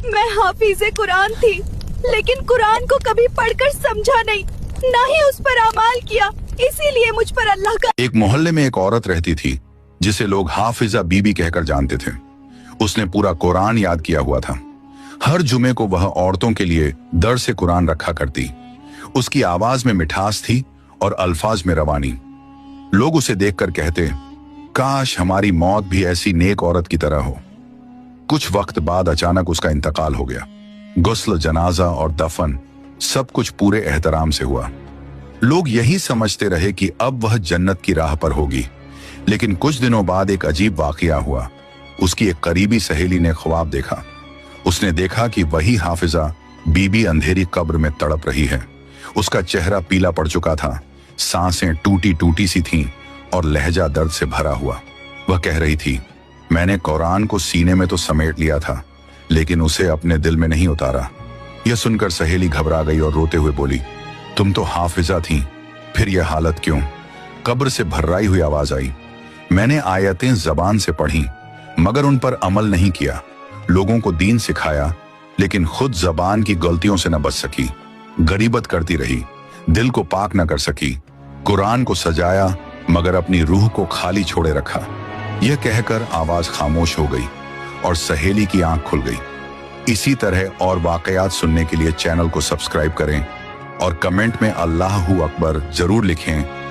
मैं हाफिज़े कुरान थी, लेकिन कुरान को कभी पढ़कर समझा नहीं, ना ही उस पर अमल किया, इसीलिए मुझ पर अल्लाह का। एक मोहल्ले में एक औरत रहती थी जिसे लोग हाफिजा बीबी कहकर जानते थे। उसने पूरा कुरान याद किया हुआ था। हर जुमे को वह औरतों के लिए दर्स कुरान रखा करती। उसकी आवाज में मिठास थी और अल्फाज में रवानी। लोग उसे देखकर कहते, काश हमारी मौत भी ऐसी नेक औरत की तरह हो। कुछ वक्त बाद अचानक उसका इंतकाल हो गया। गुस्ल, जनाजा और दफन सब कुछ पूरे एहतराम से हुआ। लोग यही समझते रहे कि अब वह जन्नत की राह पर होगी। लेकिन कुछ दिनों बाद एक अजीब वाकया हुआ। उसकी एक करीबी सहेली ने ख्वाब देखा। उसने देखा कि वही हाफिजा बीबी अंधेरी कब्र में तड़प रही है। उसका चेहरा पीला पड़ चुका था, सांसें टूटी टूटी सी थीं और लहजा दर्द से भरा हुआ। वह कह रही थी, मैंने कुरान को सीने में तो समेट लिया था, लेकिन उसे अपने दिल में नहीं उतारा। यह सुनकर सहेली घबरा गई और रोते हुए बोली, तुम तो हाफिजा थी, फिर यह हालत क्यों? कब्र से भर्राई हुई आवाज आई, मैंने आयतें जबान से पढ़ी मगर उन पर अमल नहीं किया। लोगों को दीन सिखाया, लेकिन खुद जबान की गलतियों से न बच सकी। गरीबत करती रही, दिल को पाक न कर सकी। कुरान को सजाया मगर अपनी रूह को खाली छोड़े रखा। यह कहकर आवाज खामोश हो गई और सहेली की आंख खुल गई। इसी तरह और वाकयात सुनने के लिए चैनल को सब्सक्राइब करें और कमेंट में अल्लाहू अकबर जरूर लिखें।